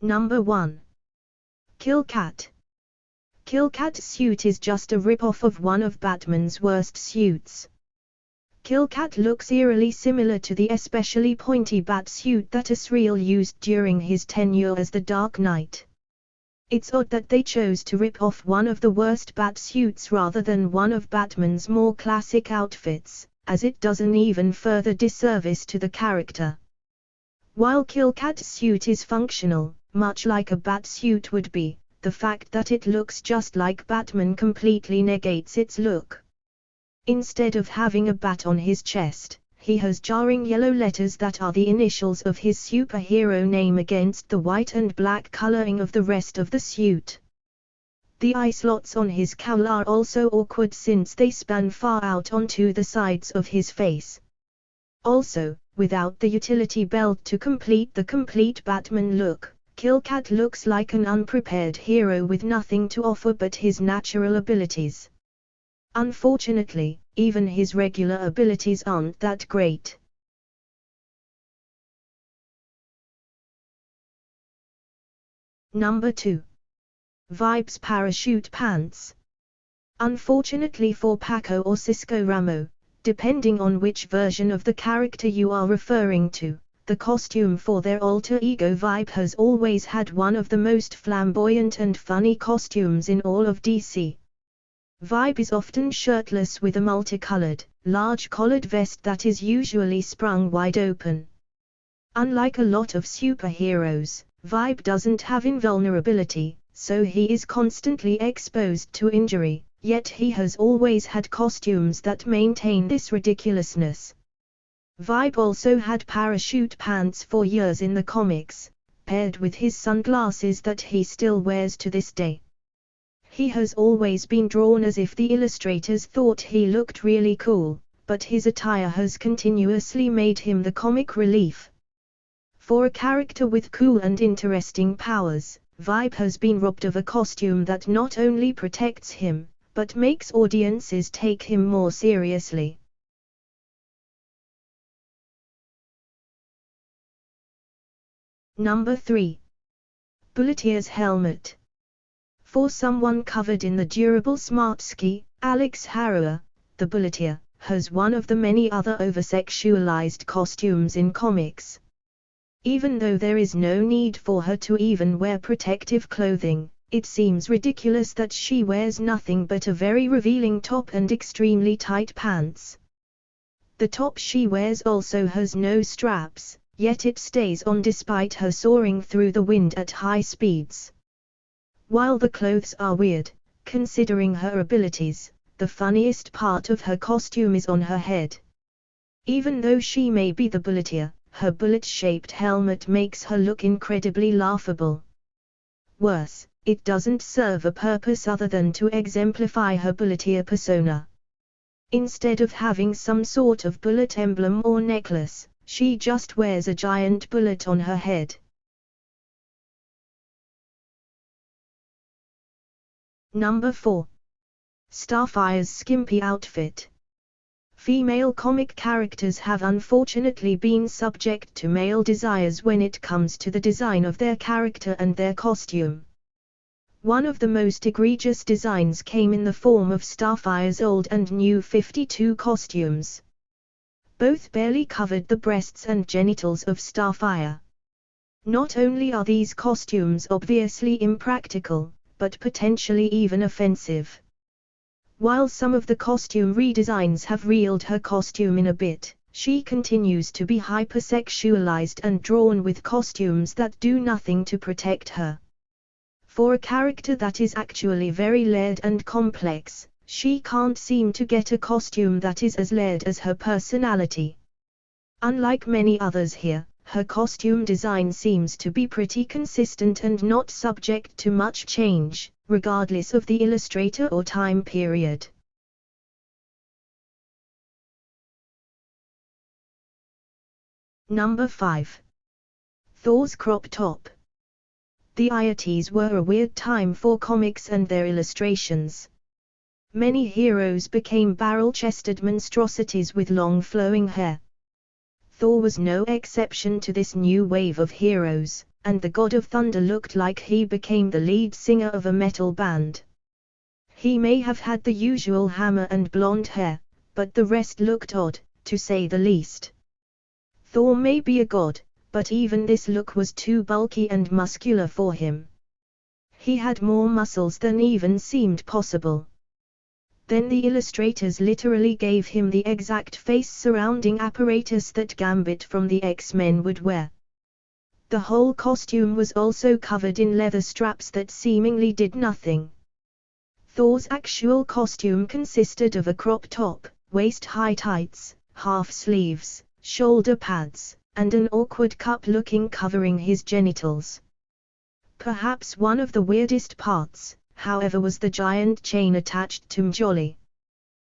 Number 1. Kill Cat. Kill Cat's suit is just a rip-off of one of Batman's worst suits. Kill Cat looks eerily similar to the especially pointy bat suit that Azrael used during his tenure as the Dark Knight. It's odd that they chose to rip off one of the worst bat suits rather than one of Batman's more classic outfits, as it does an even further disservice to the character. While Kill Cat's suit is functional, much like a bat suit would be, the fact that it looks just like Batman completely negates its look. Instead of having a bat on his chest, he has jarring yellow letters that are the initials of his superhero name against the white and black coloring of the rest of the suit. The eye slots on his cowl are also awkward since they span far out onto the sides of his face. Also, without the utility belt to complete the complete Batman look, Kill Cat looks like an unprepared hero with nothing to offer but his natural abilities. Unfortunately, even his regular abilities aren't that great. Number 2. Vibe's parachute pants. Unfortunately for Paco or Cisco Ramo, depending on which version of the character you are referring to, the costume for their alter ego Vibe has always had one of the most flamboyant and funny costumes in all of DC. Vibe is often shirtless with a multicolored, large collared vest that is usually sprung wide open. Unlike a lot of superheroes, Vibe doesn't have invulnerability, so he is constantly exposed to injury, yet he has always had costumes that maintain this ridiculousness. Vibe also had parachute pants for years in the comics, paired with his sunglasses that he still wears to this day. He has always been drawn as if the illustrators thought he looked really cool, but his attire has continuously made him the comic relief. For a character with cool and interesting powers, Vibe has been robbed of a costume that not only protects him, but makes audiences take him more seriously. Number 3. Bulletier's helmet. For someone covered in the durable Smartsky, Alex Harrower, the Bulletier, has one of the many other over-sexualized costumes in comics. Even though there is no need for her to even wear protective clothing, it seems ridiculous that she wears nothing but a very revealing top and extremely tight pants. The top she wears also has no straps, yet it stays on despite her soaring through the wind at high speeds. While the clothes are weird, considering her abilities, the funniest part of her costume is on her head. Even though she may be the Bulletier, her bullet-shaped helmet makes her look incredibly laughable. Worse, it doesn't serve a purpose other than to exemplify her Bulletier persona. Instead of having some sort of bullet emblem or necklace, she just wears a giant bullet on her head. Number 4. Starfire's skimpy outfit. Female comic characters have unfortunately been subject to male desires when it comes to the design of their character and their costume. One of the most egregious designs came in the form of Starfire's old and new 52 costumes. Both barely covered the breasts and genitals of Starfire. Not only are these costumes obviously impractical, but potentially even offensive. While some of the costume redesigns have reeled her costume in a bit, she continues to be hypersexualized and drawn with costumes that do nothing to protect her. For a character that is actually very layered and complex, she can't seem to get a costume that is as layered as her personality. Unlike many others here, her costume design seems to be pretty consistent and not subject to much change, regardless of the illustrator or time period. Number 5. Thor's crop top. The 80s were a weird time for comics and their illustrations. Many heroes became barrel-chested monstrosities with long flowing hair. Thor was no exception to this new wave of heroes, and the God of Thunder looked like he became the lead singer of a metal band. He may have had the usual hammer and blonde hair, but the rest looked odd, to say the least. Thor may be a god, but even this look was too bulky and muscular for him. He had more muscles than even seemed possible. Then the illustrators literally gave him the exact face surrounding apparatus that Gambit from the X-Men would wear. The whole costume was also covered in leather straps that seemingly did nothing. Thor's actual costume consisted of a crop top, waist-high tights, half sleeves, shoulder pads, and an awkward cup-looking covering his genitals. Perhaps one of the weirdest parts, however, was the giant chain attached to Mjolnir.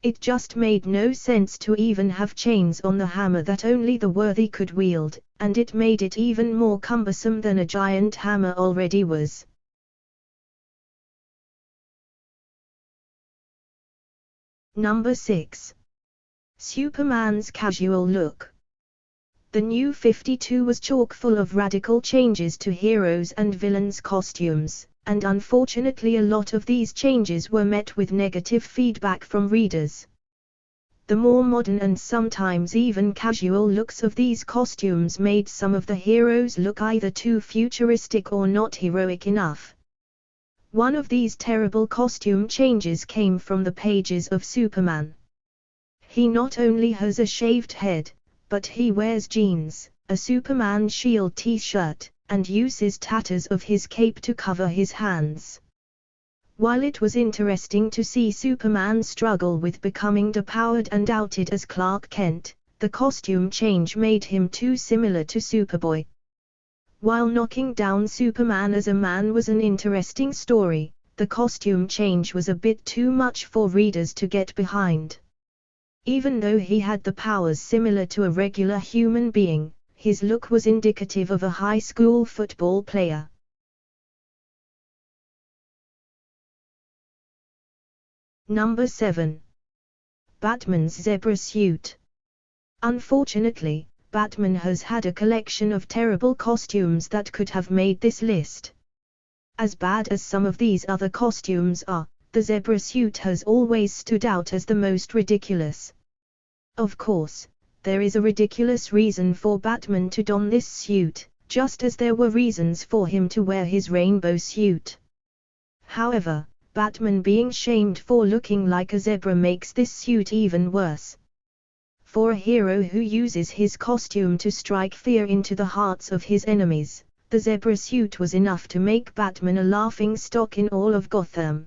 It just made no sense to even have chains on the hammer that only the worthy could wield, and it made it even more cumbersome than a giant hammer already was. Number 6. Superman's casual look. The New 52 was chock full of radical changes to heroes' and villains' costumes, and unfortunately a lot of these changes were met with negative feedback from readers. The more modern and sometimes even casual looks of these costumes made some of the heroes look either too futuristic or not heroic enough. One of these terrible costume changes came from the pages of Superman. He not only has a shaved head, but he wears jeans, a Superman shield t-shirt, and uses tatters of his cape to cover his hands. While it was interesting to see Superman struggle with becoming depowered and outed as Clark Kent, the costume change made him too similar to Superboy. While knocking down Superman as a man was an interesting story, the costume change was a bit too much for readers to get behind. Even though he had the powers similar to a regular human being, his look was indicative of a high school football player. Number 7. Batman's zebra suit. Unfortunately, Batman has had a collection of terrible costumes that could have made this list. As bad as some of these other costumes are, the zebra suit has always stood out as the most ridiculous. Of course, there is a ridiculous reason for Batman to don this suit, just as there were reasons for him to wear his rainbow suit. However, Batman being shamed for looking like a zebra makes this suit even worse. For a hero who uses his costume to strike fear into the hearts of his enemies, the zebra suit was enough to make Batman a laughingstock in all of Gotham.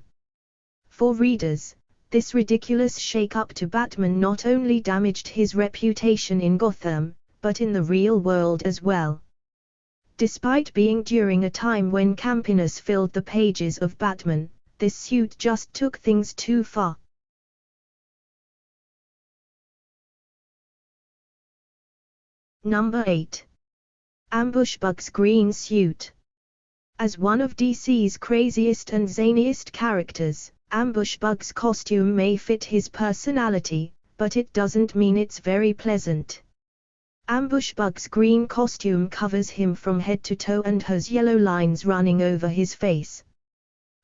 For readers, this ridiculous shake-up to Batman not only damaged his reputation in Gotham, but in the real world as well. Despite being during a time when campiness filled the pages of Batman, this suit just took things too far. Number 8. Ambushbug's green suit. As one of DC's craziest and zaniest characters, Ambushbug's costume may fit his personality, but it doesn't mean it's very pleasant. Ambushbug's green costume covers him from head to toe and has yellow lines running over his face.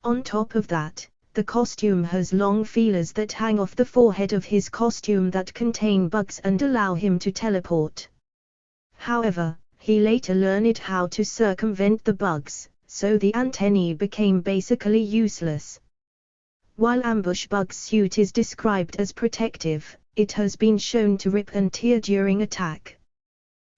On top of that, the costume has long feelers that hang off the forehead of his costume that contain bugs and allow him to teleport. However, he later learned how to circumvent the bugs, so the antennae became basically useless. While Ambushbug's suit is described as protective, it has been shown to rip and tear during attack.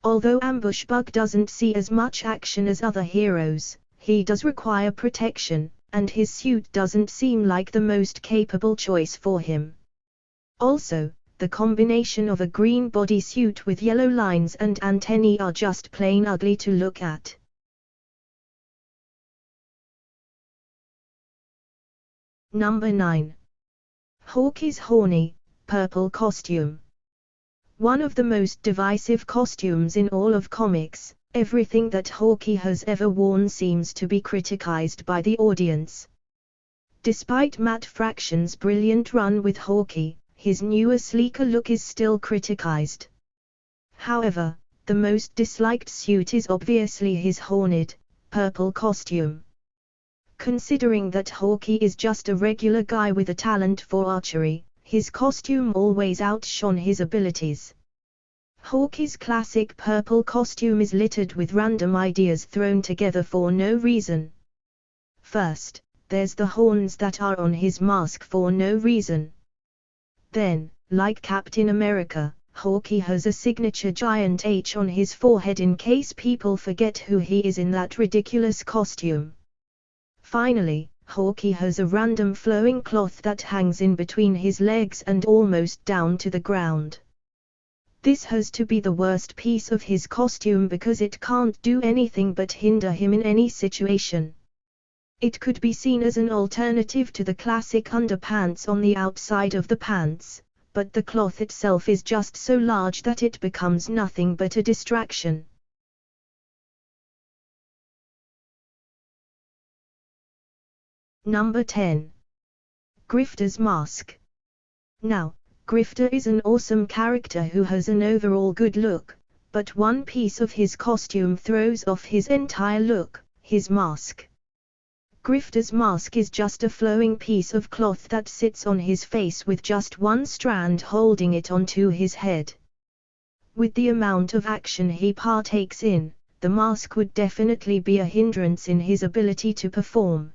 Although Ambushbug doesn't see as much action as other heroes, he does require protection, and his suit doesn't seem like the most capable choice for him. Also, the combination of a green bodysuit with yellow lines and antennae are just plain ugly to look at. Number 9. Hawkeye's horny, purple costume. One of the most divisive costumes in all of comics, everything that Hawkeye has ever worn seems to be criticized by the audience. Despite Matt Fraction's brilliant run with Hawkeye, his newer sleeker look is still criticized. However, the most disliked suit is obviously his horned, purple costume. Considering that Hawkeye is just a regular guy with a talent for archery, his costume always outshone his abilities. Hawkeye's classic purple costume is littered with random ideas thrown together for no reason. First, there's the horns that are on his mask for no reason. Then, like Captain America, Hawkeye has a signature giant H on his forehead in case people forget who he is in that ridiculous costume. Finally, Hawkeye has a random flowing cloth that hangs in between his legs and almost down to the ground. This has to be the worst piece of his costume because it can't do anything but hinder him in any situation. It could be seen as an alternative to the classic underpants on the outside of the pants, but the cloth itself is just so large that it becomes nothing but a distraction. Number 10. Grifter's Mask. Now, Grifter is an awesome character who has an overall good look, but one piece of his costume throws off his entire look, his mask. Grifter's mask is just a flowing piece of cloth that sits on his face with just one strand holding it onto his head. With the amount of action he partakes in, the mask would definitely be a hindrance in his ability to perform.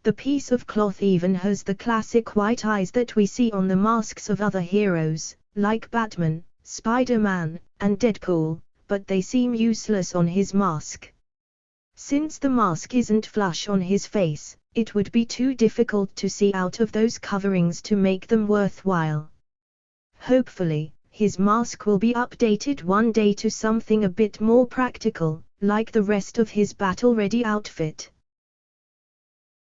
The piece of cloth even has the classic white eyes that we see on the masks of other heroes, like Batman, Spider-Man, and Deadpool, but they seem useless on his mask. Since the mask isn't flush on his face, it would be too difficult to see out of those coverings to make them worthwhile. Hopefully, his mask will be updated one day to something a bit more practical, like the rest of his battle-ready outfit.